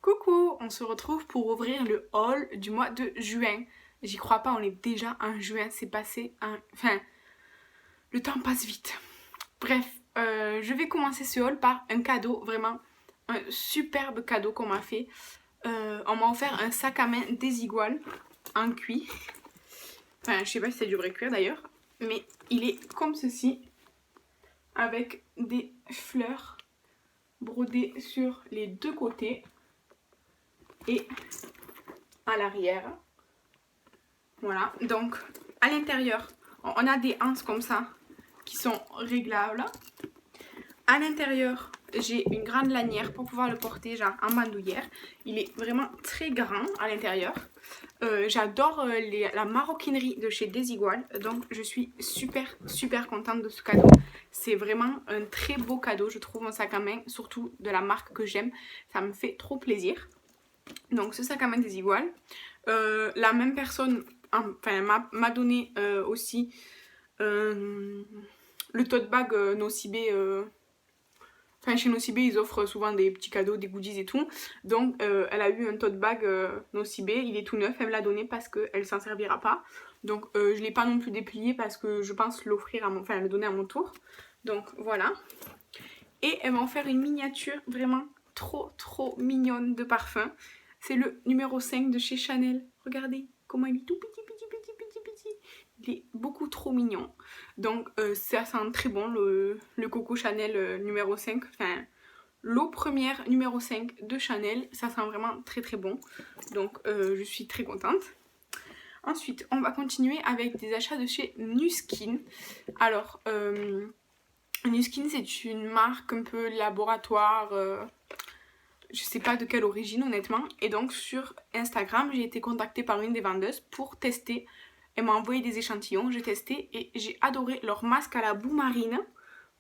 Coucou, on se retrouve pour ouvrir le haul du mois de juin. J'y crois pas, on est déjà en juin, c'est passé un... Enfin, le temps passe vite. Bref, je vais commencer ce haul par un cadeau, vraiment un superbe cadeau qu'on m'a fait. On m'a offert un sac à main Desigual en cuir. Enfin, je sais pas si c'est du vrai cuir d'ailleurs, mais il est comme ceci, avec des fleurs brodées sur les deux côtés et à l'arrière. Voilà, donc à l'intérieur, on a des anses comme ça qui sont réglables. À l'intérieur, j'ai une grande lanière pour pouvoir le porter genre en bandoulière. Il est vraiment très grand à l'intérieur. J'adore la maroquinerie de chez Desigual, donc je suis super contente de ce cadeau. C'est vraiment un très beau cadeau, je trouve, un sac à main, surtout de la marque que j'aime. Ça me fait trop plaisir. Donc ce sac à main Desigual. La même personne m'a donné aussi le tote bag Nocibé. Enfin, chez Nocibé, ils offrent souvent des petits cadeaux, des goodies et tout. Donc, elle a eu un tote bag Nocibé. Il est tout neuf. Elle me l'a donné parce qu'elle s'en servira pas. Donc, je ne l'ai pas non plus déplié parce que je pense l'offrir à mon... Enfin, le donner à mon tour. Donc, voilà. Et elle m'a offert une miniature vraiment trop mignonne de parfum. C'est le numéro 5 de chez Chanel. Regardez comment il est tout petit. Il est beaucoup trop mignon. Donc ça sent très bon le Coco Chanel numéro 5. Enfin, l'eau première numéro 5 de Chanel. Ça sent vraiment très bon. Donc je suis très contente. Ensuite, on va continuer avec des achats de chez Nuskin. Alors, Nuskin, c'est une marque un peu laboratoire. Je sais pas de quelle origine honnêtement. Et donc sur Instagram, j'ai été contactée par une des vendeuses pour tester. Elle m'a envoyé des échantillons, j'ai testé et j'ai adoré leur masque à la boue marine.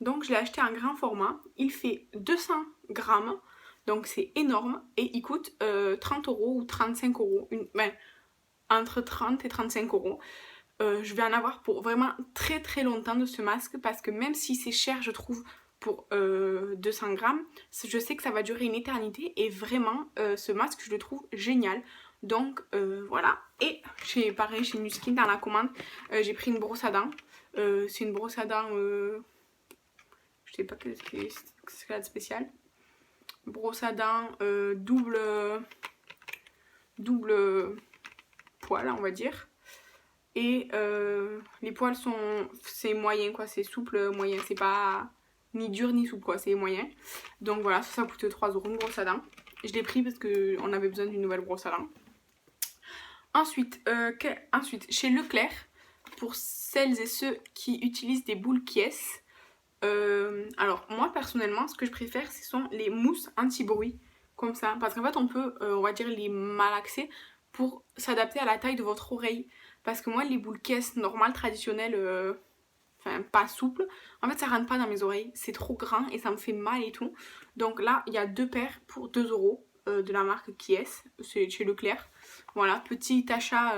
Donc je l'ai acheté en grand format. Il fait 200 grammes, donc c'est énorme. Et il coûte 30 € ou 35 €. Entre 30 et 35 €. Je vais en avoir pour vraiment très longtemps de ce masque parce que même si c'est cher, je trouve, pour 200 grammes, je sais que ça va durer une éternité et vraiment ce masque je le trouve génial. Donc voilà. Et pareil chez Nuskin dans la commande, j'ai pris une brosse à dents. C'est une brosse à dents, je sais pas ce qu'il y a de spécial. Brosse à dents double poil on va dire. Et les poils c'est moyen quoi, c'est souple moyen, c'est pas ni dur ni souple quoi, c'est moyen. Donc voilà, ça coûte 3 € une brosse à dents. Je l'ai pris parce qu'on avait besoin d'une nouvelle brosse à dents. Ensuite, chez Leclerc, pour celles et ceux qui utilisent des boules Kies, alors moi personnellement ce que je préfère ce sont les mousses anti-bruit comme ça, parce qu'en fait on peut on va dire les malaxer pour s'adapter à la taille de votre oreille. Parce que moi, les boules caisses normales, traditionnelles, enfin pas souples, en fait ça rentre pas dans mes oreilles. C'est trop grand et ça me fait mal et tout. Donc là, il y a 2 paires pour 2 € de la marque Kies, c'est chez Leclerc. Voilà, petit achat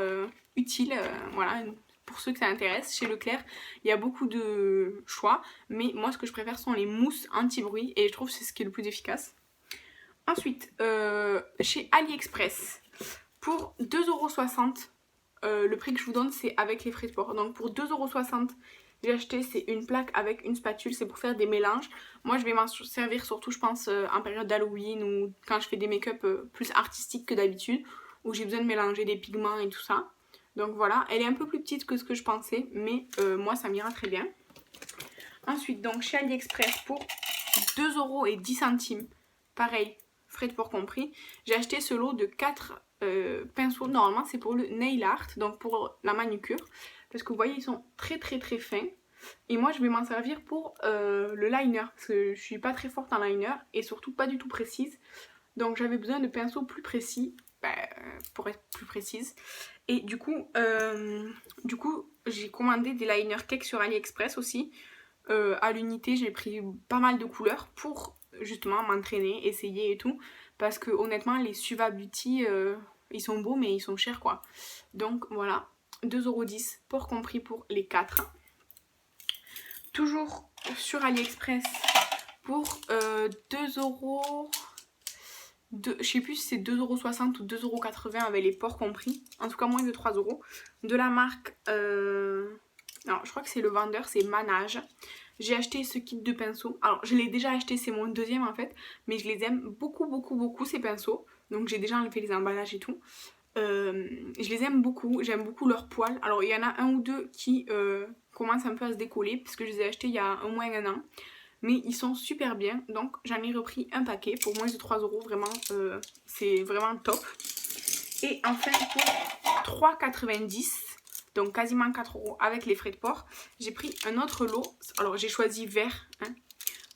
utile, voilà, pour ceux que ça intéresse. Chez Leclerc, il y a beaucoup de choix, mais moi ce que je préfère sont les mousses anti-bruit et je trouve que c'est ce qui est le plus efficace. Ensuite, chez AliExpress, pour 2,60 €, le prix que je vous donne c'est avec les frais de port. Donc pour 2,60 €, j'ai acheté, c'est une plaque avec une spatule, c'est pour faire des mélanges. Moi je vais m'en servir surtout je pense en période d'Halloween ou quand je fais des make-up plus artistiques que d'habitude, où j'ai besoin de mélanger des pigments et tout ça. Donc voilà, elle est un peu plus petite que ce que je pensais, mais moi ça m'ira très bien. Ensuite, donc chez AliExpress pour 2,10 €, pareil, frais de port compris, j'ai acheté ce lot de 4 pinceaux. Normalement c'est pour le nail art, donc pour la manucure, parce que vous voyez ils sont très fins. Et moi je vais m'en servir pour le liner, parce que je suis pas très forte en liner et surtout pas du tout précise. Donc j'avais besoin de pinceaux plus précis, pour être plus précise. Et du coup j'ai commandé des liners cake sur AliExpress aussi. À l'unité j'ai pris pas mal de couleurs pour justement m'entraîner, essayer et tout. Parce que honnêtement les Suva Beauty ils sont beaux mais ils sont chers quoi. Donc voilà, 2,10 € pour compris pour les 4. Toujours sur AliExpress pour 2,10 €. je sais plus si c'est 2,60€ ou 2,80€ avec les ports compris. En tout cas moins de 3€. De la marque... Alors je crois que c'est le vendeur, c'est Manage. J'ai acheté ce kit de pinceaux. Alors je l'ai déjà acheté, c'est mon deuxième en fait. Mais je les aime beaucoup beaucoup beaucoup ces pinceaux. Donc j'ai déjà enlevé les emballages et tout. Je les aime beaucoup, j'aime beaucoup leurs poils. Alors il y en a un ou deux qui commencent un peu à se décoller puisque je les ai achetés il y a au moins un an. Mais ils sont super bien, donc j'en ai repris un paquet pour moins de 3€, vraiment c'est vraiment top. Et enfin pour 3,90€, donc quasiment 4€ avec les frais de port, j'ai pris un autre lot. Alors j'ai choisi vert, hein.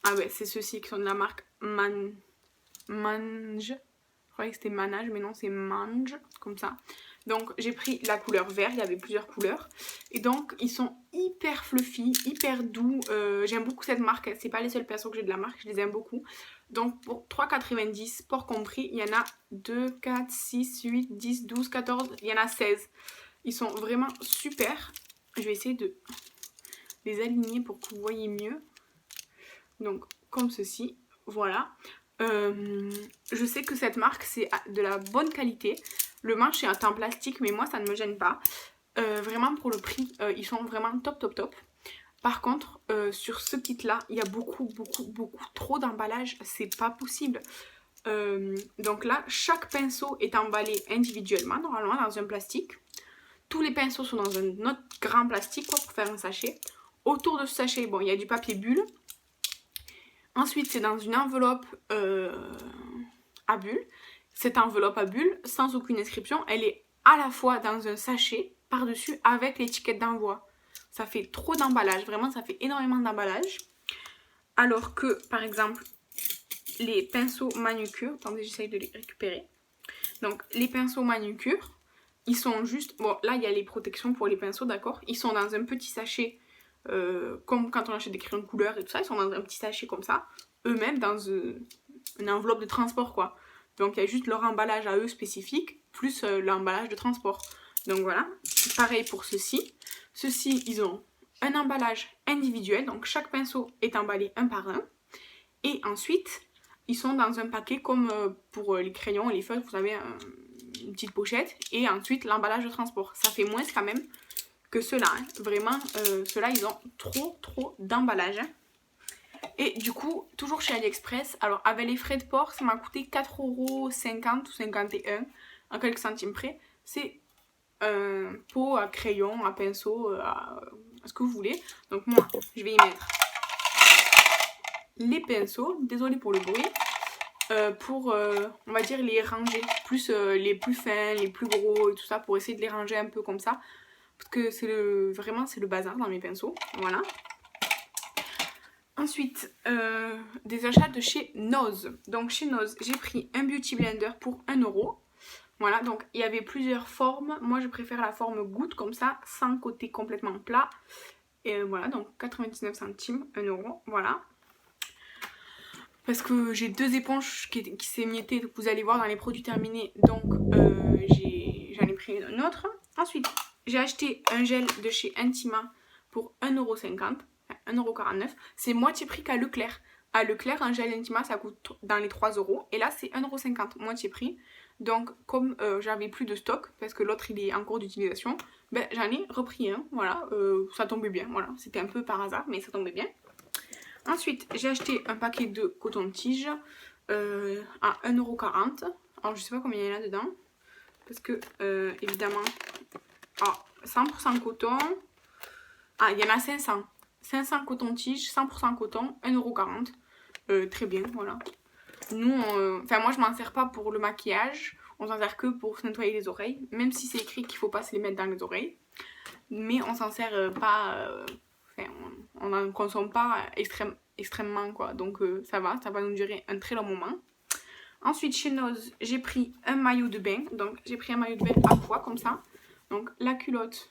Ah ouais, c'est ceux-ci qui sont de la marque Mange. Je croyais que c'était Manage, mais non, c'est Mange, comme ça. Donc j'ai pris la couleur vert, il y avait plusieurs couleurs. Et donc ils sont hyper fluffy, hyper doux. J'aime beaucoup cette marque, c'est pas les seuls pinceaux que j'ai de la marque, je les aime beaucoup. Donc pour 3,90€, port compris, il y en a 2, 4, 6, 8, 10, 12, 14, il y en a 16. Ils sont vraiment super. Je vais essayer de les aligner pour que vous voyez mieux. Donc comme ceci, voilà. Je sais que cette marque c'est de la bonne qualité. Le manche est en plastique mais moi ça ne me gêne pas. Vraiment pour le prix ils sont vraiment top top top. Par contre sur ce kit là il y a beaucoup trop d'emballage, c'est pas possible. Donc là chaque pinceau est emballé individuellement normalement dans un plastique. Tous les pinceaux sont dans un autre grand plastique quoi, pour faire un sachet. Autour de ce sachet bon il y a du papier bulle. Ensuite, c'est dans une enveloppe à bulles. Cette enveloppe à bulles, sans aucune inscription, elle est à la fois dans un sachet par-dessus avec l'étiquette d'envoi. Ça fait trop d'emballage, vraiment ça fait énormément d'emballage. Alors que, par exemple, les pinceaux manucure, attendez, j'essaye de les récupérer. Donc, les pinceaux manucure, ils sont juste... Bon, là, il y a les protections pour les pinceaux, d'accord? Ils sont dans un petit sachet... comme quand on achète des crayons de couleur et tout ça, ils sont dans un petit sachet comme ça, eux-mêmes dans une enveloppe de transport quoi. Donc il y a juste leur emballage à eux spécifique, plus l'emballage de transport. Donc voilà, pareil pour ceux-ci. Ceux-ci, ils ont un emballage individuel, donc chaque pinceau est emballé un par un. Et ensuite, ils sont dans un paquet comme pour les crayons et les feutres, vous avez une petite pochette. Et ensuite, l'emballage de transport. Ça fait moins quand même que ceux-là, hein. Vraiment, ceux-là, ils ont trop d'emballage. Hein. Et du coup, toujours chez AliExpress, alors avec les frais de port, ça m'a coûté 4,50€ ou 51, en quelques centimes près. C'est un pot à crayon, à pinceau, à ce que vous voulez. Donc moi, je vais y mettre les pinceaux, désolée pour le bruit, pour, on va dire, les ranger. Plus les plus fins, les plus gros et tout ça, pour essayer de les ranger un peu comme ça. Parce que c'est vraiment c'est le bazar dans mes pinceaux, voilà. Ensuite, des achats de chez Nose. Donc chez Nose, j'ai pris un Beauty Blender pour 1€. Voilà, donc il y avait plusieurs formes. Moi je préfère la forme goutte comme ça, sans côté complètement plat. Et voilà, donc 99 centimes, 1€, voilà. Parce que j'ai deux éponges qui s'émiettaient, donc vous allez voir dans les produits terminés. Donc j'en ai pris une autre. Ensuite, j'ai acheté un gel de chez Intima pour 1,50€, enfin 1,49€. C'est moitié prix qu'à Leclerc. À Leclerc, un gel Intima, ça coûte dans les 3€. Et là, c'est 1,50€, moitié prix. Donc, comme j'avais plus de stock, parce que l'autre, il est en cours d'utilisation, ben, j'en ai repris un. Voilà, ça tombait bien. Voilà, c'était un peu par hasard, mais ça tombait bien. Ensuite, j'ai acheté un paquet de coton-tige à 1,40€. Alors, je sais pas combien il y en a dedans. Parce que, évidemment, 100% coton. Ah, il y en a 500. 500 coton-tige, 100% coton, 1,40€. Très bien, voilà. Nous, enfin, moi, je m'en sers pas pour le maquillage. On s'en sert que pour se nettoyer les oreilles. Même si c'est écrit qu'il faut pas se les mettre dans les oreilles. Mais on s'en sert pas... on n'en consomme pas extrêmement, quoi. Donc, ça va nous durer un très long moment. Ensuite, chez Nose, j'ai pris un maillot de bain. Donc, j'ai pris un maillot de bain à pois, comme ça. Donc, la culotte,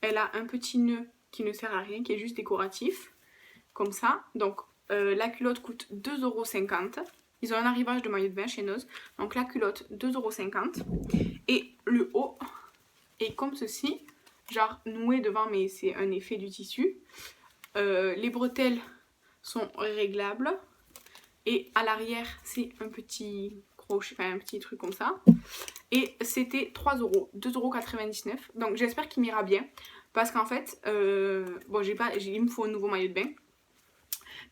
elle a un petit nœud qui ne sert à rien, qui est juste décoratif. Comme ça. Donc, la culotte coûte 2,50€. Ils ont un arrivage de maillot de bain chez Nose. Donc, la culotte, 2,50€. Et le haut est comme ceci. Genre noué devant, mais c'est un effet du tissu. Les bretelles sont réglables. Et à l'arrière, c'est un petit crochet, enfin un petit truc comme ça. Et c'était 3 €, 2,99 €. Donc j'espère qu'il m'ira bien. Parce qu'en fait, bon, il me faut un nouveau maillot de bain.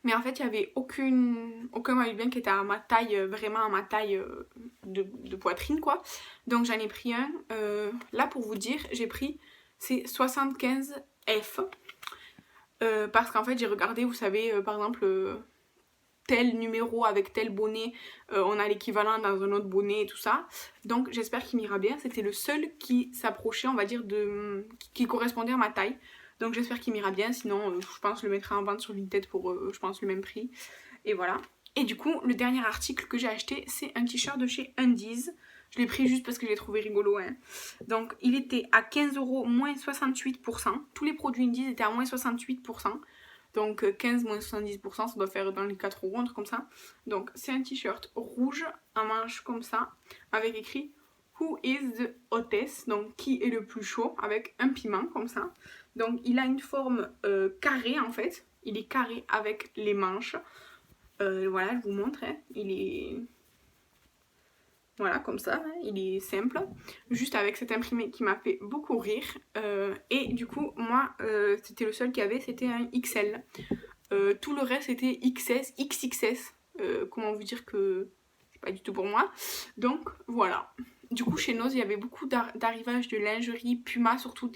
Mais en fait, il n'y avait aucun maillot de bain qui était à ma taille, vraiment à ma taille de poitrine, quoi. Donc j'en ai pris un. Là, pour vous dire, j'ai pris, c'est 75 F. Parce qu'en fait, j'ai regardé, vous savez, par exemple, tel numéro avec tel bonnet, on a l'équivalent dans un autre bonnet et tout ça. Donc j'espère qu'il m'ira bien. C'était le seul qui s'approchait, on va dire, qui correspondait à ma taille. Donc j'espère qu'il m'ira bien, sinon je pense que je le mettrai en vente sur Vinted pour je pense le même prix. Et voilà. Et du coup, le dernier article que j'ai acheté, c'est un t-shirt de chez Undies. Je l'ai pris juste parce que je l'ai trouvé rigolo. Hein. Donc il était à 15 € moins 68%. Tous les produits Undies étaient à moins 68%. Donc 15 moins 70%, ça doit faire dans les 4 €, un truc comme ça. Donc c'est un t-shirt rouge, à manches comme ça, avec écrit Who is the hottest? Donc qui est le plus chaud, avec un piment comme ça. Donc il a une forme carrée en fait. Il est carré avec les manches. Voilà, je vous montre. Hein. Il est... Voilà, comme ça. Hein. Il est simple. Juste avec cet imprimé qui m'a fait beaucoup rire. Et du coup, moi, c'était le seul qu'il y avait. C'était un XL. Tout le reste, c'était XS, XXS. Comment vous dire que c'est pas du tout pour moi. Donc, voilà. Du coup, chez Noz, il y avait beaucoup d'arrivages de lingerie Puma, surtout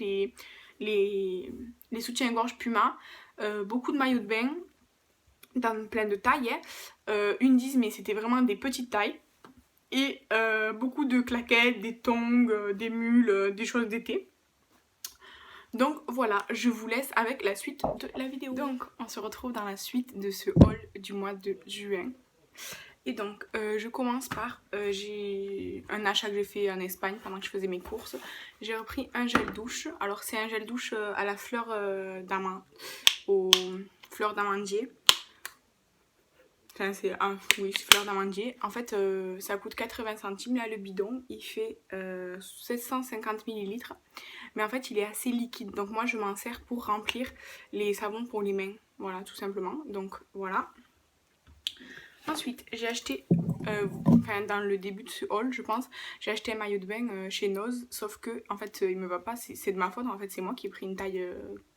les soutiens-gorge Puma, beaucoup de maillots de bain dans plein de tailles, hein. Undies, mais c'était vraiment des petites tailles, et beaucoup de claquettes, des tongs, des mules, des choses d'été. Donc voilà, je vous laisse avec la suite de la vidéo. Donc on se retrouve dans la suite de ce haul du mois de juin. Et donc je commence par j'ai un achat que j'ai fait en Espagne pendant que je faisais mes courses. J'ai repris un gel douche. Alors c'est un gel douche à la fleur d'amande, aux fleurs d'amandier. Enfin c'est oui, fleur d'amandier. En fait ça coûte 80 centimes là le bidon. Il fait 750 ml. Mais en fait il est assez liquide. Donc moi je m'en sers pour remplir les savons pour les mains. Voilà tout simplement. Donc voilà. Ensuite, j'ai acheté, enfin dans le début de ce haul, je pense, j'ai acheté un maillot de bain chez Noz, sauf que en fait il me va pas, c'est de ma faute, en fait c'est moi qui ai pris une taille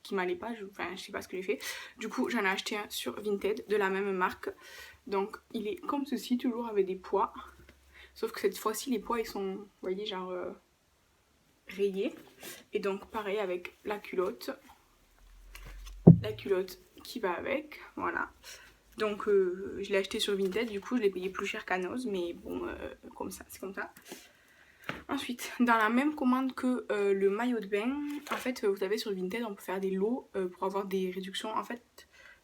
qui m'allait pas, enfin je sais pas ce que j'ai fait. Du coup j'en ai acheté un sur Vinted de la même marque, donc il est comme ceci, toujours avec des poids, sauf que cette fois-ci les poids ils sont, vous voyez, genre rayés, et donc pareil avec la culotte qui va avec, voilà. Donc je l'ai acheté sur Vinted, du coup je l'ai payé plus cher qu'à Noz, mais bon, comme ça, c'est comme ça. Ensuite, dans la même commande que le maillot de bain, en fait, vous savez, sur Vinted, on peut faire des lots pour avoir des réductions. En fait,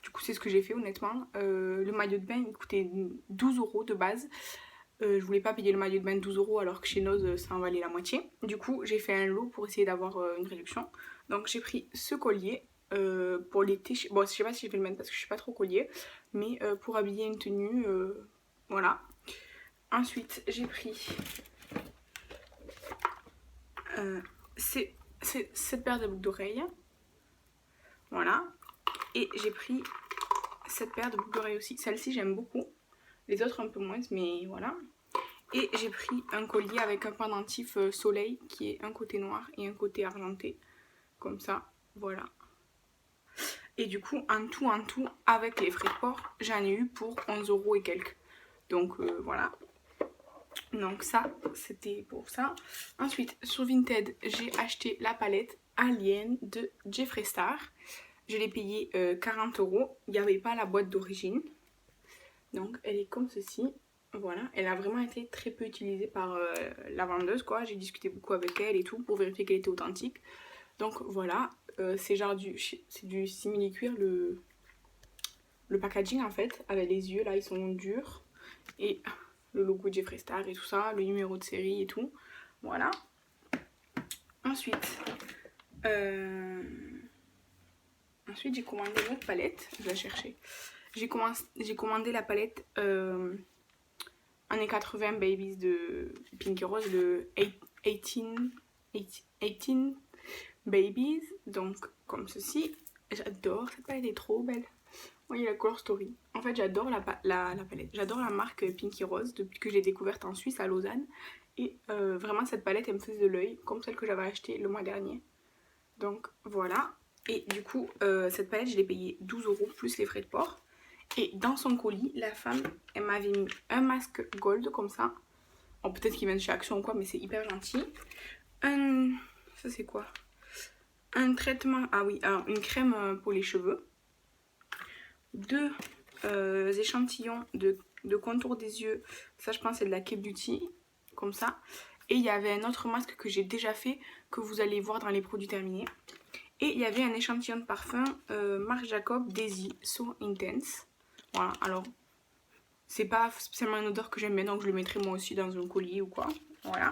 du coup, c'est ce que j'ai fait, honnêtement. Le maillot de bain, il coûtait 12 € de base. Je voulais pas payer le maillot de bain 12 € alors que chez Noz, ça en valait la moitié. Du coup, j'ai fait un lot pour essayer d'avoir une réduction. Donc j'ai pris ce collier. Pour l'été, bon je sais pas si je vais le mettre parce que je suis pas trop collier, mais pour habiller une tenue, voilà. Ensuite j'ai pris cette paire de boucles d'oreilles, voilà, et j'ai pris cette paire de boucles d'oreilles aussi, celle-ci j'aime beaucoup, les autres un peu moins, mais voilà. Et j'ai pris un collier avec un pendentif soleil qui est un côté noir et un côté argenté, comme ça, voilà. Et du coup, en tout, avec les frais de port, j'en ai eu pour 11 € et quelques. Donc voilà. Donc ça, c'était pour ça. Ensuite, sur Vinted, j'ai acheté la palette Alien de Jeffree Star. Je l'ai payée 40 €. Il n'y avait pas la boîte d'origine. Donc elle est comme ceci. Voilà, elle a vraiment été très peu utilisée par la vendeuse, quoi. J'ai discuté beaucoup avec elle et tout pour vérifier qu'elle était authentique. Donc voilà, c'est genre du simili-cuir, le packaging en fait, avec les yeux là, ils sont durs. Et le logo Jeffree Star et tout ça, le numéro de série et tout. Voilà. Ensuite, j'ai commandé une autre palette, je vais la chercher. J'ai commandé la palette années 80 Babies de Pinky Rose, le 18 Babies, donc comme ceci. J'adore, cette palette est trop belle. Oui, la Color Story. En fait, j'adore la palette. J'adore la marque Pinky Rose depuis que j'ai découverte en Suisse à Lausanne. Et vraiment, cette palette, elle me faisait de l'œil, comme celle que j'avais achetée le mois dernier. Donc voilà. Et du coup, cette palette, je l'ai payée 12 € plus les frais de port. Et dans son colis, la femme, elle m'avait mis un masque gold comme ça. Bon, peut-être qu'il vient de chez Action ou quoi, mais c'est hyper gentil. Ça c'est quoi? Un traitement, ah oui, alors une crème pour les cheveux. 2 échantillons de contour des yeux. Ça, je pense, c'est de la K-Beauty, comme ça. Et il y avait un autre masque que j'ai déjà fait, que vous allez voir dans les produits terminés. Et il y avait un échantillon de parfum Marc Jacob Daisy So Intense. Voilà, alors, c'est pas spécialement une odeur que j'aime bien, donc je le mettrai moi aussi dans un collier ou quoi. Voilà.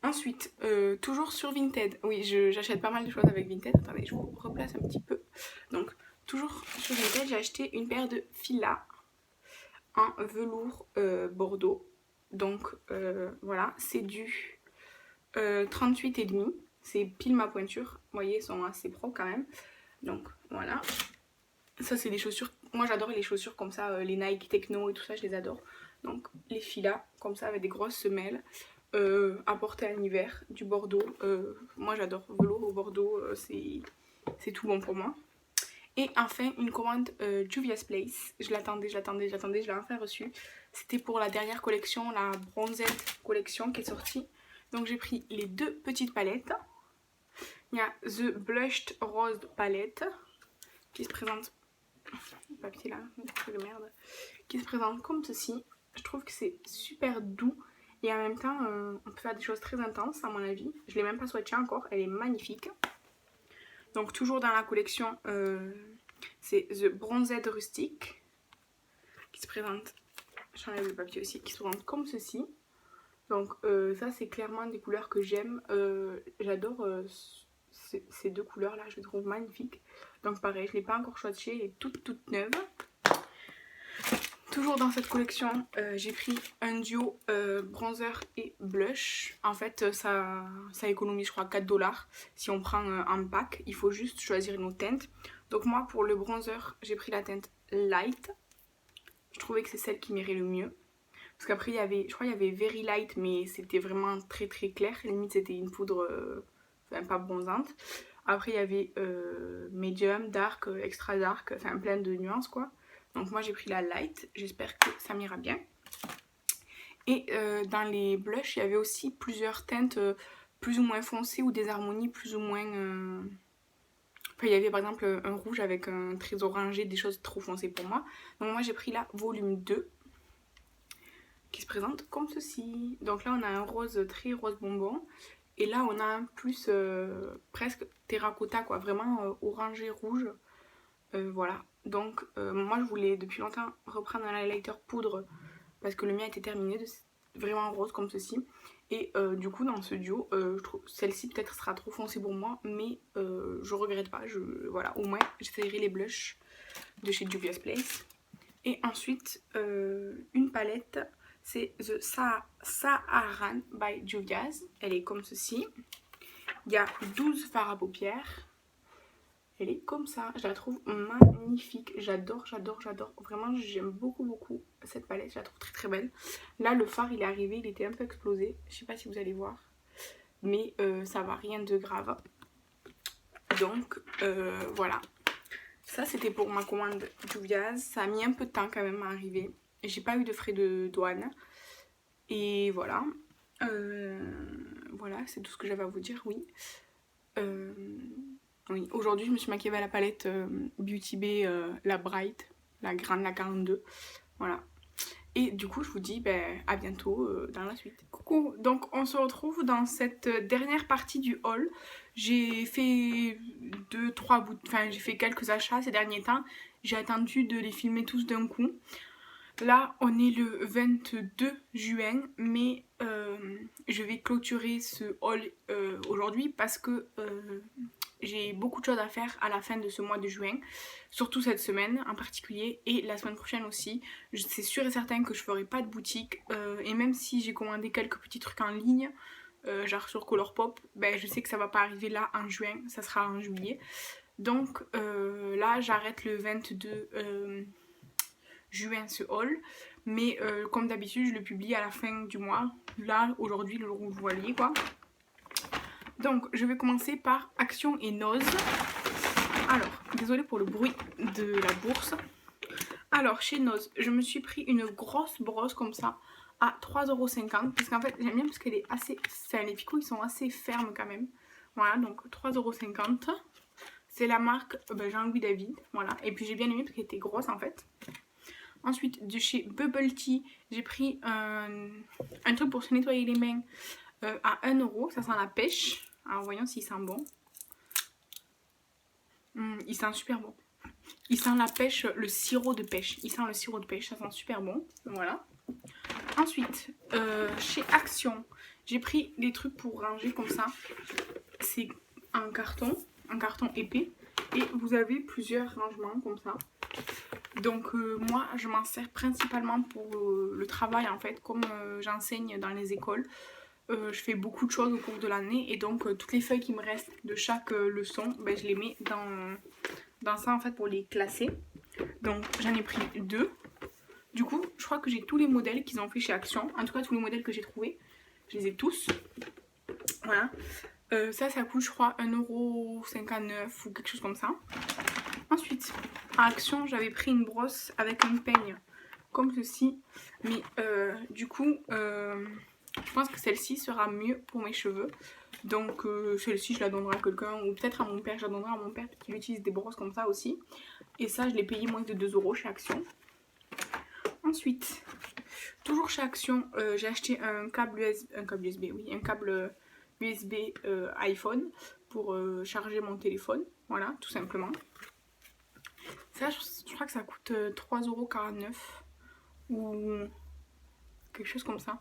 Ensuite, toujours sur Vinted. Oui, j'achète pas mal de choses avec Vinted. Attendez, je vous replace un petit peu. Donc, toujours sur Vinted, j'ai acheté une paire de Fila en velours bordeaux. Donc, voilà, c'est du 38,5. C'est pile ma pointure. Vous voyez, ils sont assez propres quand même. Donc, voilà. Ça, c'est des chaussures. Moi, j'adore les chaussures comme ça, les Nike Techno et tout ça, je les adore. Donc, les Fila, comme ça, avec des grosses semelles. À porter en hiver, du bordeaux. Moi, j'adore velours au bordeaux, c'est tout bon pour moi. Et enfin, une commande Juvia's Place. Je l'attendais, je l'ai enfin reçue. C'était pour la dernière collection, la Bronzed collection qui est sortie. Donc j'ai pris les 2 petites palettes. Il y a The Blushed Rose Palette qui se présente... Le papier là, de merde. Qui se présente comme ceci. Je trouve que c'est super doux. Et en même temps, on peut faire des choses très intenses à mon avis. Je ne l'ai même pas swatchée encore, elle est magnifique. Donc toujours dans la collection, c'est The Bronzed Rustic qui se présente, j'enlève le papier aussi, qui se présente comme ceci. Donc ça c'est clairement des couleurs que j'aime, j'adore ces 2 couleurs là, je les trouve magnifiques. Donc pareil, je ne l'ai pas encore swatchée, elle est toute neuve. Toujours dans cette collection, j'ai pris un duo bronzer et blush. En fait, ça économise, je crois, 4 $. Si on prend un pack, il faut juste choisir nos teintes. Donc moi, pour le bronzer, j'ai pris la teinte Light. Je trouvais que c'est celle qui m'irait le mieux. Parce qu'après, je crois qu'il y avait Very Light, mais c'était vraiment très clair. Limite, c'était une poudre, enfin pas bronzante. Après, il y avait Medium, Dark, Extra Dark, enfin plein de nuances, quoi. Donc moi j'ai pris la light, j'espère que ça m'ira bien. Et dans les blushs, il y avait aussi plusieurs teintes plus ou moins foncées ou des harmonies plus ou moins... Enfin, il y avait par exemple un rouge avec un très orangé, des choses trop foncées pour moi. Donc moi j'ai pris la volume 2 qui se présente comme ceci. Donc là on a un rose très rose bonbon. Et là on a un plus presque terracotta quoi, vraiment orangé rouge. Voilà. Donc moi je voulais depuis longtemps reprendre un highlighter poudre parce que le mien était terminé, vraiment rose comme ceci. Et du coup dans ce duo, je trouve celle-ci peut-être sera trop foncée pour moi, mais je regrette pas. Voilà, au moins j'essayerai les blushs de chez Juvia's Place. Et ensuite une palette, c'est The Saharan by Juvia's. Elle est comme ceci. Il y a 12 fards à paupières. Elle est comme ça, je la trouve magnifique, j'adore. Vraiment, j'aime beaucoup cette palette, je la trouve très belle. Là, le fard, il est arrivé, il était un peu explosé. Je sais pas si vous allez voir, mais ça va, rien de grave. Donc, voilà. Ça, c'était pour ma commande Juvia's. Ça a mis un peu de temps quand même à arriver. J'ai pas eu de frais de douane. Et voilà. Voilà, c'est tout ce que j'avais à vous dire, oui. Oui, aujourd'hui je me suis maquillée à la palette Beauty Bay, la Bright, la grande, la 42. Voilà. Et du coup je vous dis à bientôt dans la suite. Coucou, donc on se retrouve dans cette dernière partie du haul. J'ai fait j'ai fait quelques achats ces derniers temps. J'ai attendu de les filmer tous d'un coup. Là, on est le 22 juin, mais je vais clôturer ce haul aujourd'hui parce que j'ai beaucoup de choses à faire à la fin de ce mois de juin, surtout cette semaine en particulier et la semaine prochaine aussi. C'est sûr et certain que je ferai pas de boutique et même si j'ai commandé quelques petits trucs en ligne, genre sur Colourpop, je sais que ça va pas arriver là en juin, ça sera en juillet. Donc là j'arrête le 22 juin ce haul. Mais comme d'habitude je le publie à la fin du mois. Là aujourd'hui le jour où vous voyez quoi. Donc je vais commencer par Action et Nose. Alors désolée pour le bruit de la bourse. Alors chez Nose je me suis pris une grosse brosse comme ça à 3,50 €. Parce qu'en fait j'aime bien parce qu'elle est assez... Enfin, les picots ils sont assez fermes quand même. Voilà donc 3,50 €. C'est la marque Jean-Louis David. Voilà. Et puis j'ai bien aimé parce qu'elle était grosse en fait. Ensuite de chez Bubble Tea j'ai pris un truc pour se nettoyer les mains à 1 €. Ça sent la pêche. Alors voyons s'il sent bon. Il sent super bon. Il sent la pêche, le sirop de pêche. Il sent le sirop de pêche, ça sent super bon. Voilà. Ensuite, chez Action, j'ai pris des trucs pour ranger comme ça. C'est un carton épais. Et vous avez plusieurs rangements comme ça. Donc moi, je m'en sers principalement pour le travail en fait. Comme j'enseigne dans les écoles. Je fais beaucoup de choses au cours de l'année. Et donc, toutes les feuilles qui me restent de chaque leçon, je les mets dans ça en fait pour les classer. Donc j'en ai pris 2. Du coup je crois que j'ai tous les modèles qu'ils ont fait chez Action. En tout cas tous les modèles que j'ai trouvés. Je les ai tous. Voilà. Ça coûte je crois 1,59 € ou quelque chose comme ça. Ensuite à Action j'avais pris une brosse avec un peigne comme ceci. Mais du coup je pense que celle-ci sera mieux pour mes cheveux. Donc celle-ci je la donnerai à quelqu'un ou peut-être à mon père. Je la donnerai à mon père parce qu'il utilise des brosses comme ça aussi. Et ça je l'ai payé moins de 2 € chez Action. Ensuite, toujours chez Action, j'ai acheté un câble USB iPhone pour charger mon téléphone. Voilà, tout simplement. Ça je crois que ça coûte 3,49 € ou quelque chose comme ça.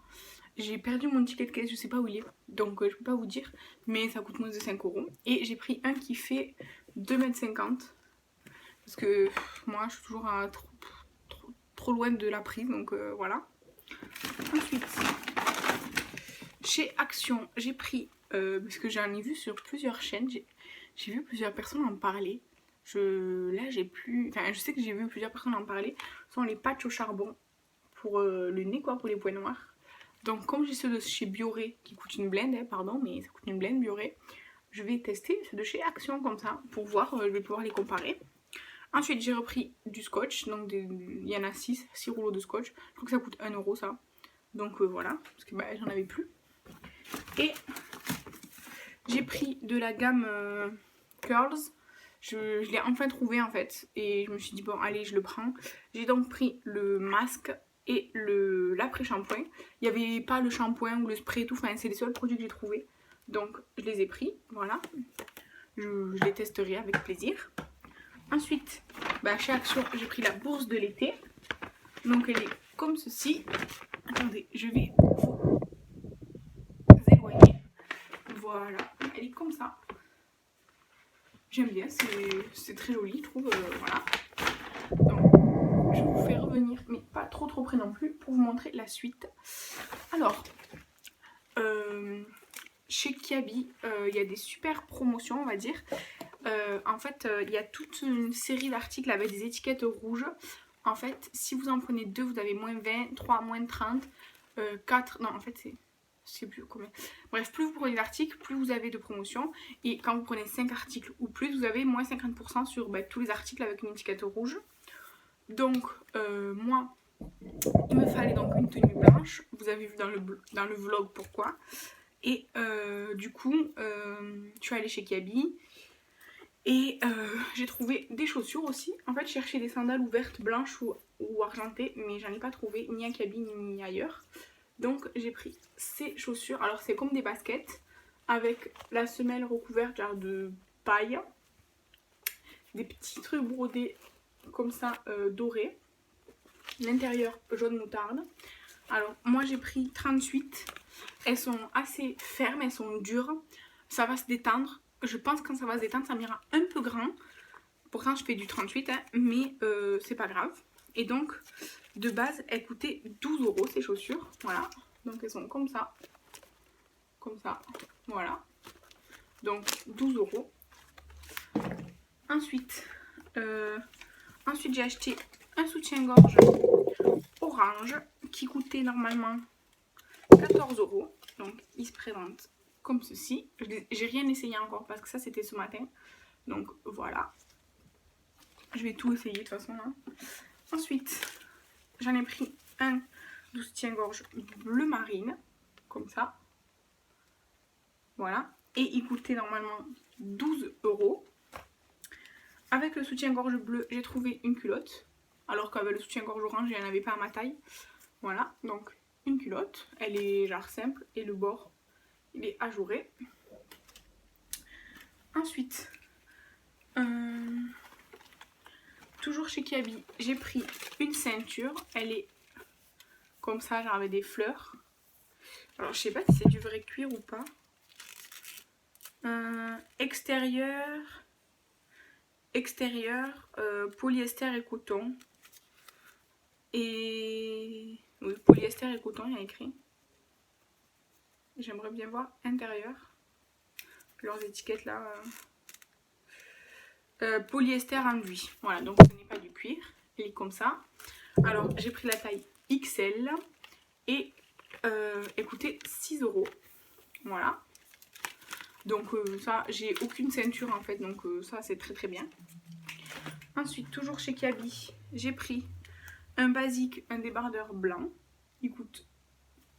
J'ai perdu mon ticket de caisse, je sais pas où il est, donc je peux pas vous dire, mais ça coûte moins de 5 €. Et j'ai pris un qui fait 2,50 m parce que moi je suis toujours à trop loin de la prise, donc voilà. Ensuite, chez Action, j'ai pris, parce que j'en ai vu sur plusieurs chaînes, j'ai vu plusieurs personnes en parler. Là j'ai plus, enfin je sais que j'ai vu plusieurs personnes en parler. Ce sont les patchs au charbon pour le nez quoi, pour les points noirs. Donc comme j'ai ceux de chez Bioré qui coûtent une blinde, pardon, mais ça coûte une blinde Bioré, je vais tester ceux de chez Action comme ça pour voir, je vais pouvoir les comparer. Ensuite j'ai repris du scotch, donc il y en a 6 rouleaux de scotch. Je crois que ça coûte 1 € ça. Donc voilà, parce que j'en avais plus. Et j'ai pris de la gamme Curls. Je l'ai enfin trouvé en fait. Et je me suis dit bon allez je le prends. J'ai donc pris le masque et l'après-shampoing. Il n'y avait pas le shampoing ou le spray et tout. Enfin c'est les seuls produits que j'ai trouvés. Donc je les ai pris, voilà. Je les testerai avec plaisir. Ensuite, chez Action, j'ai pris la bourse de l'été. Donc elle est comme ceci. Attendez, je vais vous éloigner. Voilà, elle est comme ça. J'aime bien, c'est très joli, je trouve. Voilà. Donc, je vous fais revenir, mais pas trop près non plus, pour vous montrer la suite. Alors, chez Kiabi, il y a des super promotions, on va dire. En fait, il y a toute une série d'articles avec des étiquettes rouges. En fait, si vous en prenez 2, vous avez moins 20, 3, moins 30, 4... Non, en fait, c'est... Je sais plus combien. Bref, plus vous prenez d'articles, plus vous avez de promotion. Et quand vous prenez 5 articles ou plus, vous avez moins 50% sur tous les articles avec une étiquette rouge. Donc, moi, il me fallait donc une tenue blanche. Vous avez vu dans le vlog pourquoi. Et du coup, je suis allée chez Kiabi. Et j'ai trouvé des chaussures aussi. En fait, je cherchais des sandales ouvertes, blanches ou argentées, mais j'en ai pas trouvé, ni à Kiabi ni ailleurs. Donc j'ai pris ces chaussures. Alors c'est comme des baskets, avec la semelle recouverte genre de paille. Des petits trucs brodés comme ça, dorés. L'intérieur jaune moutarde. Alors moi j'ai pris 38. Elles sont assez fermes, elles sont dures. Ça va se détendre. Je pense que quand ça va se détendre, ça m'ira un peu grand. Pourtant, je fais du 38, hein, mais c'est pas grave. Et donc, de base, elles coûtaient 12 € ces chaussures. Voilà. Donc, elles sont comme ça. Comme ça. Voilà. Donc, 12 €. Ensuite, j'ai acheté un soutien-gorge orange qui coûtait normalement 14 €. Donc il se présente comme ceci. J'ai rien essayé encore parce que ça c'était ce matin. Donc voilà. Je vais tout essayer de toute façon là. Ensuite, j'en ai pris un de soutien-gorge bleu marine. Comme ça. Voilà. Et il coûtait normalement 12 €. Avec le soutien-gorge bleu, j'ai trouvé une culotte. Alors qu'avec le soutien-gorge orange, il n'y en avait pas à ma taille. Voilà, donc une culotte. Elle est genre simple et le bord, il est ajouré. Ensuite, toujours chez Kiabi, j'ai pris une ceinture. Elle est comme ça, genre avec des fleurs. Alors, je sais pas si c'est du vrai cuir ou pas. Extérieur, polyester et coton. Et oui, polyester et coton, il y a écrit. J'aimerais bien voir intérieur. Leurs étiquettes là. Polyester enduit. Voilà, donc ce n'est pas du cuir. Il est comme ça. Alors, j'ai pris la taille XL. Et elle coûtait 6 €. Voilà. Donc ça, j'ai aucune ceinture en fait. Donc ça, c'est très très bien. Ensuite, toujours chez Kiabi, j'ai pris un basique, un débardeur blanc. Il coûte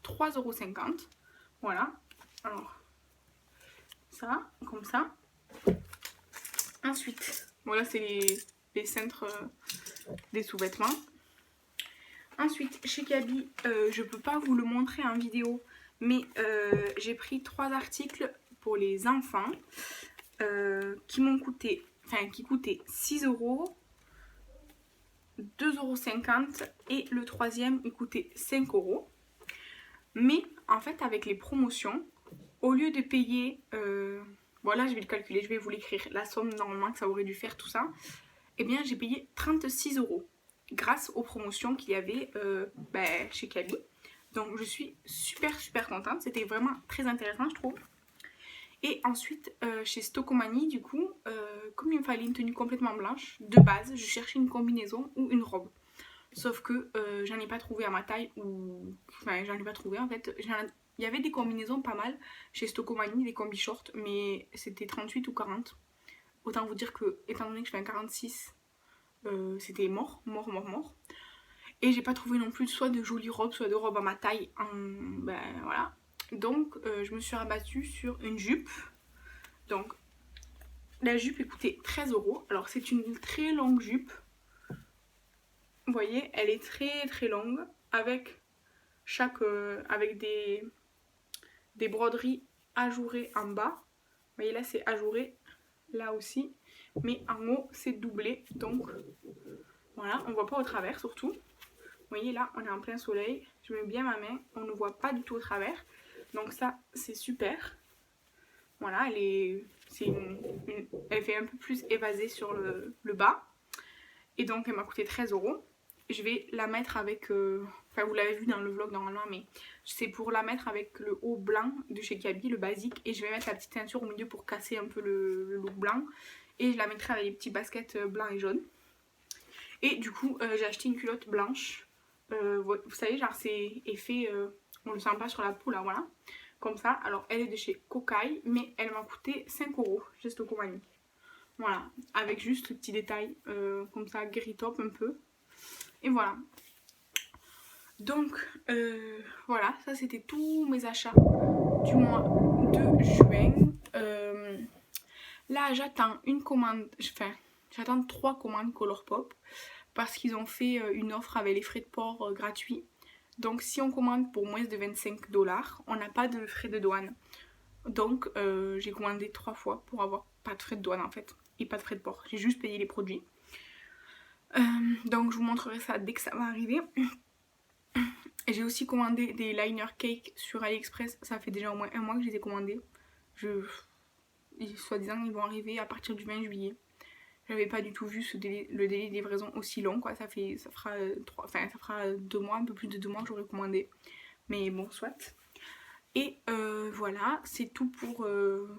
3,50 €. Voilà. Alors, ça, comme ça. Ensuite, voilà, c'est les cintres des sous-vêtements. Ensuite, chez Kiabi, je peux pas vous le montrer en vidéo, mais j'ai pris 3 articles pour les enfants qui coûtaient 6 €, 2,50 € et le troisième il coûtait 5 €. Mais en fait, avec les promotions, au lieu de payer, voilà, je vais le calculer, je vais vous l'écrire, la somme normalement que ça aurait dû faire tout ça, eh bien j'ai payé 36 € grâce aux promotions qu'il y avait chez Kiabi. Donc je suis super contente, c'était vraiment très intéressant je trouve. Et ensuite chez Stocomanie du coup, comme il me fallait une tenue complètement blanche, de base je cherchais une combinaison ou une robe. Sauf que j'en ai pas trouvé à ma taille ou... Enfin j'en ai pas trouvé en fait. Il y avait des combinaisons pas mal chez Stocomanie, des combi shorts, mais c'était 38 ou 40. Autant vous dire que étant donné que je fais un 46, c'était mort. Et j'ai pas trouvé non plus soit de jolies robes, soit de robes à ma taille. Voilà. Donc je me suis rabattue sur une jupe. Donc la jupe elle coûtait 13 €. Alors c'est une très longue jupe. Vous voyez, elle est très longue avec avec des broderies ajourées en bas. Vous voyez là c'est ajouré, là aussi. Mais en haut c'est doublé. Donc voilà, on voit pas au travers surtout. Vous voyez là, on est en plein soleil. Je mets bien ma main, on ne voit pas du tout au travers. Donc ça, c'est super. Voilà, elle fait un peu plus évasée sur le bas. Et donc, elle m'a coûté 13 €. Je vais la mettre avec... Enfin, vous l'avez vu dans le vlog normalement, mais c'est pour la mettre avec le haut blanc de chez Kiabi, le basique. Et je vais mettre la petite teinture au milieu pour casser un peu le look blanc. Et je la mettrai avec les petits baskets blancs et jaunes. Et du coup, j'ai acheté une culotte blanche. Vous savez, genre c'est effet, on le sent pas sur la peau là, voilà. Comme ça, alors elle est de chez Kokai, mais elle m'a coûté 5 € chez Stocomanie. Voilà, avec juste le petit détail comme ça, gris top un peu. Et voilà. Donc, voilà, ça c'était tous mes achats du mois de juin. Là, j'attends une commande, enfin, j'attends 3 commandes Colourpop. Parce qu'ils ont fait une offre avec les frais de port gratuits. Donc si on commande pour moins de 25 $, on n'a pas de frais de douane. Donc j'ai commandé 3 fois pour avoir pas de frais de douane en fait. Et pas de frais de port. J'ai juste payé les produits. Donc je vous montrerai ça dès que ça va arriver. J'ai aussi commandé des liner cake sur AliExpress. Ça fait déjà au moins un mois que je les ai commandés. Soi-disant ils vont arriver à partir du 20 juillet. J'avais pas du tout vu le délai de livraison aussi long quoi, ça fera 2 mois, un peu plus de 2 mois que j'aurais commandé. Mais bon, soit. Et voilà, c'est tout pour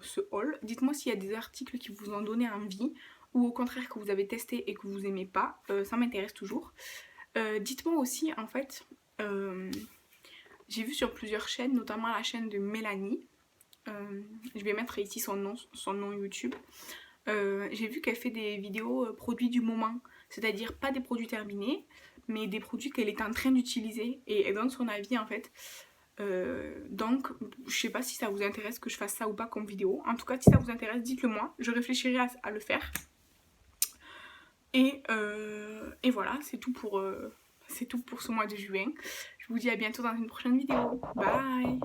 ce haul. Dites-moi s'il y a des articles qui vous ont donné envie. ou au contraire que vous avez testé et que vous aimez pas, ça m'intéresse toujours. Dites-moi aussi en fait, j'ai vu sur plusieurs chaînes, notamment la chaîne de Mélanie, je vais mettre ici son nom YouTube. J'ai vu qu'elle fait des vidéos produits du moment, c'est-à-dire pas des produits terminés, mais des produits qu'elle est en train d'utiliser et elle donne son avis en fait. Donc je sais pas si ça vous intéresse que je fasse ça ou pas comme vidéo. En tout cas, si ça vous intéresse, dites-le moi, je réfléchirai à le faire. Et voilà, c'est tout pour ce mois de juin. Je vous dis à bientôt dans une prochaine vidéo. Bye!